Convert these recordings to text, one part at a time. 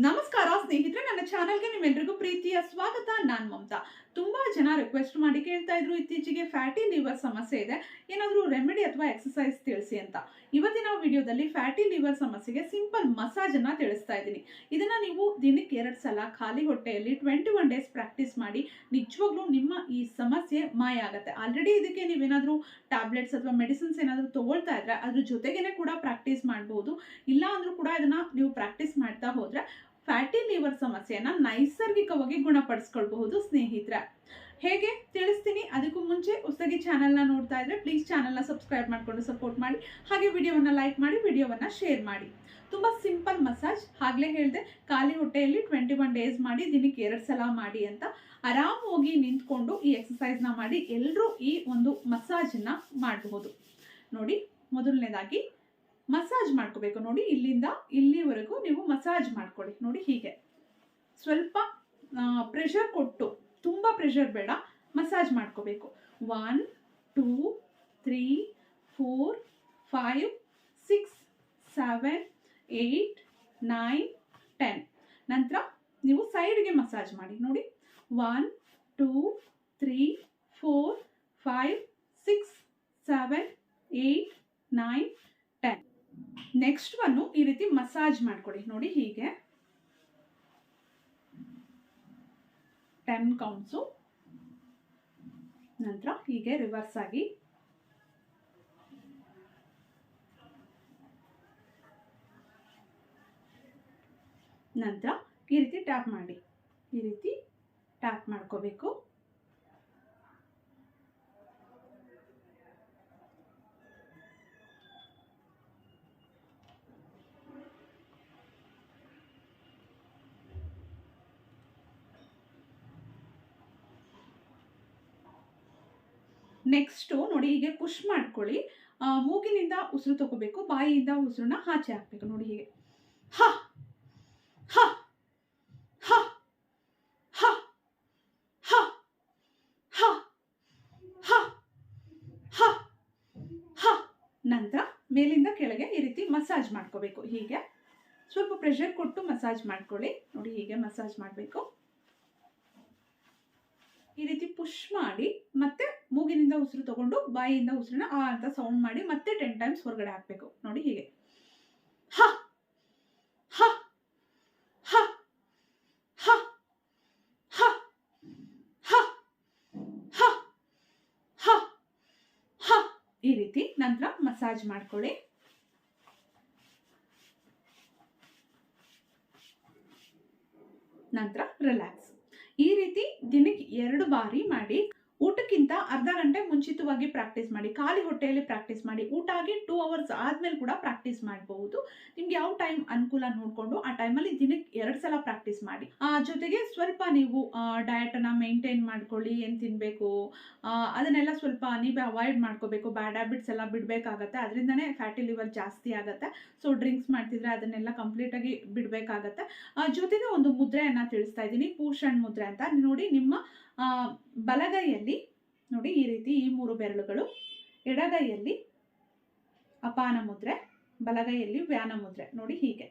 ನಮಸ್ಕಾರ ಸ್ನೇಹಿತರೆ, ನನ್ನ ಚಾನೆಲ್ಗೆ ನಿಮ್ಮೆಲ್ಲರಿಗೂ ಪ್ರೀತಿಯ ಸ್ವಾಗತ. ನಾನು ಮಮತಾ. ತುಂಬಾ ಜನ ರಿಕ್ವೆಸ್ಟ್ ಮಾಡಿ ಕೇಳ್ತಾ ಇದ್ರು, ಇತ್ತೀಚೆಗೆ ಫ್ಯಾಟಿ ಲಿವರ್ ಸಮಸ್ಯೆ ಇದೆ, ಏನಾದರೂ ರೆಮಿಡಿ ಅಥವಾ ಎಕ್ಸಸೈಸ್ ತಿಳಿಸಿ ಅಂತ. ಇವತ್ತಿನ ವಿಡಿಯೋದಲ್ಲಿ ಫ್ಯಾಟಿ ಲಿವರ್ ಸಮಸ್ಯೆಗೆ ಸಿಂಪಲ್ ಮಸಾಜ್ ಅನ್ನ ತಿಳಿಸ್ತಾ ಇದ್ದೀನಿ. ಇದನ್ನ ನೀವು ದಿನಕ್ಕೆ 2 ಸಲ ಖಾಲಿ ಹೊಟ್ಟೆಯಲ್ಲಿ 21 ಡೇಸ್ ಪ್ರಾಕ್ಟೀಸ್ ಮಾಡಿ ನಿಜವಾಗ್ಲೂ ನಿಮ್ಮ ಈ ಸಮಸ್ಯೆ ಮಾಯ ಆಗುತ್ತೆ. ಆಲ್ರೆಡಿ ಇದಕ್ಕೆ ನೀವೇನಾದರೂ ಟ್ಯಾಬ್ಲೆಟ್ಸ್ ಅಥವಾ ಮೆಡಿಸಿನ್ಸ್ ಏನಾದರೂ ತಗೊಳ್ತಾ ಇದ್ರೆ ಅದ್ರ ಜೊತೆಗೇನೆ ಕೂಡ ಪ್ರಾಕ್ಟೀಸ್ ಮಾಡಬಹುದು. ಇಲ್ಲ ಅಂದ್ರೂ ಕೂಡ ಇದನ್ನ ನೀವು ಪ್ರಾಕ್ಟೀಸ್ ಮಾಡ್ತಾ ಹೋದ್ರೆ ಫ್ಯಾಟಿ ಲಿವರ್ ಸಮಸ್ಯೆಯನ್ನ ನೈಸರ್ಗಿಕವಾಗಿ ಗುಣಪಡಿಸ್ಕೊಳ್ಬಹುದು ಸ್ನೇಹಿತರೆ. ಹೇಗೆ ತಿಳಿಸ್ತೀನಿ. ಅದಕ್ಕೂ ಮುಂಚೆ ಹೊಸದಾಗಿ ಚಾನೆಲ್ನ ನೋಡ್ತಾ ಇದ್ರೆ ಪ್ಲೀಸ್ ಚಾನೆಲ್ನ ಸಬ್ಸ್ಕ್ರೈಬ್ ಮಾಡ್ಕೊಂಡು ಸಪೋರ್ಟ್ ಮಾಡಿ, ಹಾಗೆ ವಿಡಿಯೋವನ್ನ ಲೈಕ್ ಮಾಡಿ, ವಿಡಿಯೋವನ್ನ ಶೇರ್ ಮಾಡಿ. ತುಂಬಾ ಸಿಂಪಲ್ ಮಸಾಜ್. ಆಗ್ಲೇ ಹೇಳಿದೆ, ಖಾಲಿ ಹೊಟ್ಟೆಯಲ್ಲಿ 21 ಡೇಸ್ ಮಾಡಿ ದಿನಕ್ಕೆ 2 ಸಲ ಮಾಡಿ ಅಂತ. ಆರಾಮಾಗಿ ನಿಂತ್ಕೊಂಡು ಈ ಎಕ್ಸಸೈಸ್ನ ಮಾಡಿ ಎಲ್ಲರೂ ಈ ಒಂದು ಮಸಾಜನ್ನ ಮಾಡಬಹುದು. ನೋಡಿ, ಮೊದಲನೇದಾಗಿ ಮಸಾಜ್ ಮಾಡ್ಕೋಬೇಕು. ನೋಡಿ, ಇಲ್ಲಿಂದ ಇಲ್ಲಿವರೆಗೂ ನೀವು ಮಸಾಜ್ ಮಾಡ್ಕೊಳ್ಳಿ. ನೋಡಿ, ಹೀಗೆ ಸ್ವಲ್ಪ ಪ್ರೆಷರ್ ಕೊಟ್ಟು, ತುಂಬ ಪ್ರೆಷರ್ ಬೇಡ, ಮಸಾಜ್ ಮಾಡ್ಕೋಬೇಕು. 1 2 3 4 5 6 7 8 9 10. ನಂತರ ನೀವು ಸೈಡ್ಗೆ ಮಸಾಜ್ ಮಾಡಿ. ನೋಡಿ, 1 2 3 4 5 6 7 8 9 10. ನೆಕ್ಸ್ಟ್ ಒನ್ನು ಈ ರೀತಿ ಮಸಾಜ್ ಮಾಡ್ಕೊಡಿ. ನೋಡಿ, ಹೀಗೆ 10 ಕೌಂಟ್ಸು. ನಂತರ ಹೀಗೆ ರಿವರ್ಸ್ ಆಗಿ ನಂತರ ಈ ರೀತಿ ಟ್ಯಾಪ್ ಮಾಡಿ, ಈ ರೀತಿ ಟ್ಯಾಪ್ ಮಾಡ್ಕೋಬೇಕು. ನೆಕ್ಸ್ಟು ನೋಡಿ, ಹೀಗೆ ಪುಷ್ ಮಾಡ್ಕೊಳ್ಳಿ. ಮೂಗಿನಿಂದ ಉಸಿರು ತಗೋಬೇಕು, ಬಾಯಿಯಿಂದ ಉಸಿರನ್ನ ಆಚೆ ಹಾಕಬೇಕು. ನೋಡಿ, ಹೀಗೆ ಹ ಹ ಹ ಹ ಹ ಹ ಹ ಹ ಹ. ನಂತರ ಮೇಲಿಂದ ಕೆಳಗೆ ಈ ರೀತಿ ಮಸಾಜ್ ಮಾಡ್ಕೋಬೇಕು. ಹೀಗೆ ಸ್ವಲ್ಪ ಪ್ರೆಷರ್ ಕೊಟ್ಟು ಮಸಾಜ್ ಮಾಡ್ಕೊಳ್ಳಿ. ನೋಡಿ, ಹೀಗೆ ಮಸಾಜ್ ಮಾಡಬೇಕು. ಈ ರೀತಿ ಪುಷ್ ಮಾಡಿ ಮತ್ತೆ ಮೂಗಿನಿಂದ ಉಸಿರು ತಗೊಂಡು ಬಾಯಿಯಿಂದ ಉಸಿರನ್ನ ಆ ಅಂತ ಸೌಂಡ್ ಮಾಡಿ ಮತ್ತೆ 10 ಟೈಮ್ಸ್ ಹೊರಗಡೆ ಹಾಕಬೇಕು. ನೋಡಿ, ಹೀಗೆ ಹ ಹ ಹ ಹ ಹ ಹ ಹ ಹ ಹ. ಈ ರೀತಿ ನಂತರ ಮಸಾಜ್ ಮಾಡ್ಕೊಳ್ಳಿ. ನಂತರ ರಿಲ್ಯಾಕ್ಸ್. ಈ ರೀತಿ ದಿನಕ್ಕೆ 2 ಬಾರಿ ಮಾಡಿ. ಊಟಕ್ಕಿಂತ ಅರ್ಧ ಗಂಟೆ ಮುಂಚಿತವಾಗಿ ಪ್ರಾಕ್ಟೀಸ್ ಮಾಡಿ. ಖಾಲಿ ಹೊಟ್ಟೆಯಲ್ಲಿ ಪ್ರಾಕ್ಟೀಸ್ ಮಾಡಿ. ಊಟ ಆಗಿ 2 ಅವರ್ಸ್ ಆದ್ಮೇಲೆ ಕೂಡ ಪ್ರಾಕ್ಟೀಸ್ ಮಾಡಬಹುದು. ನಿಮ್ಗೆ ಯಾವ ಟೈಮ್ ಅನುಕೂಲ ನೋಡಿಕೊಂಡು ಆ ಟೈಮಲ್ಲಿ ದಿನಕ್ಕೆ 2 ಸಲ ಪ್ರಾಕ್ಟೀಸ್ ಮಾಡಿ. ಜೊತೆಗೆ ಸ್ವಲ್ಪ ನೀವು ಡಯಟನ್ನು ಮೇಂಟೈನ್ ಮಾಡ್ಕೊಳ್ಳಿ. ಏನು ತಿನ್ನಬೇಕು ಅದನ್ನೆಲ್ಲ ಸ್ವಲ್ಪ ನೀವೇ ಅವಾಯ್ಡ್ ಮಾಡ್ಕೋಬೇಕು. ಬ್ಯಾಡ್ ಹ್ಯಾಬಿಟ್ಸ್ ಎಲ್ಲ ಬಿಡಬೇಕಾಗತ್ತೆ. ಅದರಿಂದನೇ ಫ್ಯಾಟಿ ಲಿವರ್ ಜಾಸ್ತಿ ಆಗುತ್ತೆ. ಸೊ ಡ್ರಿಂಕ್ಸ್ ಮಾಡ್ತಿದ್ರೆ ಅದನ್ನೆಲ್ಲ ಕಂಪ್ಲೀಟಾಗಿ ಬಿಡಬೇಕಾಗತ್ತೆ. ಜೊತೆಗೆ ಒಂದು ಮುದ್ರೆಯನ್ನು ತಿಳಿಸ್ತಾ ಇದ್ದೀನಿ, ಪೂಷಣ್ ಮುದ್ರೆ ಅಂತ. ನೋಡಿ, ನಿಮ್ಮ ಬಲಗೈಯಲ್ಲಿ ನೋಡಿ ಈ ರೀತಿ ಈ 3 ಬೆರಳುಗಳು, ಎಡಗೈಯಲ್ಲಿ ಅಪಾನ ಮುದ್ರೆ, ಬಲಗೈಯಲ್ಲಿ ವ್ಯಾನ ಮುದ್ರೆ. ನೋಡಿ, ಹೀಗೆ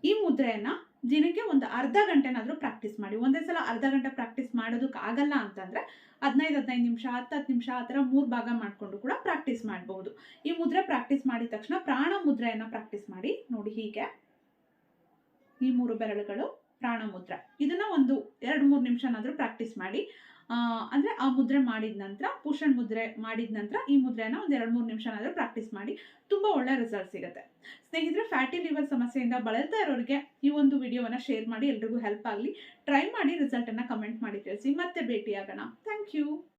ಈ ಮುದ್ರೆಯನ್ನ ದಿನಕ್ಕೆ ಒಂದು ಅರ್ಧ ಗಂಟೆನಾದ್ರೂ ಪ್ರಾಕ್ಟೀಸ್ ಮಾಡಿ. ಒಂದೇ ಸಲ ಅರ್ಧ ಗಂಟೆ ಪ್ರಾಕ್ಟೀಸ್ ಮಾಡೋದಕ್ಕೆ ಆಗಲ್ಲ ಅಂತಂದ್ರೆ 15 ನಿಮಿಷ 10 ನಿಮಿಷ ಆ ಥರ 3 ಭಾಗ ಮಾಡಿಕೊಂಡು ಕೂಡ ಪ್ರಾಕ್ಟೀಸ್ ಮಾಡಬಹುದು. ಈ ಮುದ್ರೆ ಪ್ರಾಕ್ಟೀಸ್ ಮಾಡಿದ ತಕ್ಷಣ ಪ್ರಾಣ ಮುದ್ರೆಯನ್ನ ಪ್ರಾಕ್ಟೀಸ್ ಮಾಡಿ. ನೋಡಿ, ಹೀಗೆ ಈ 3 ಬೆರಳುಗಳು ಪ್ರಾಣ ಮುದ್ರೆ. ಇದನ್ನ ಒಂದು 2-3 ನಿಮಿಷನಾದ್ರೂ ಪ್ರಾಕ್ಟೀಸ್ ಮಾಡಿ. ಅಂದ್ರೆ ಆ ಮುದ್ರೆ ಮಾಡಿದ ನಂತರ, ಪೂಷಣ್ ಮುದ್ರೆ ಮಾಡಿದ ನಂತರ ಈ ಮುದ್ರೆನ ಒಂದು 2-3 ನಿಮಿಷನಾದ್ರೂ ಪ್ರಾಕ್ಟೀಸ್ ಮಾಡಿ. ತುಂಬಾ ಒಳ್ಳೆ ರಿಸಲ್ಟ್ ಸಿಗುತ್ತೆ ಸ್ನೇಹಿತರೆ. ಫ್ಯಾಟಿ ಲಿವರ್ ಸಮಸ್ಯೆಯಿಂದ ಬಳಲ್ತಾ ಇರೋರಿಗೆ ಈ ಒಂದು ವಿಡಿಯೋವನ್ನ ಶೇರ್ ಮಾಡಿ, ಎಲ್ರಿಗೂ ಹೆಲ್ಪ್ ಆಗಲಿ. ಟ್ರೈ ಮಾಡಿ, ರಿಸಲ್ಟ್ ಅನ್ನ ಕಮೆಂಟ್ ಮಾಡಿ ತಿಳಿಸಿ. ಮತ್ತೆ ಭೇಟಿಯಾಗೋಣ. Thank you.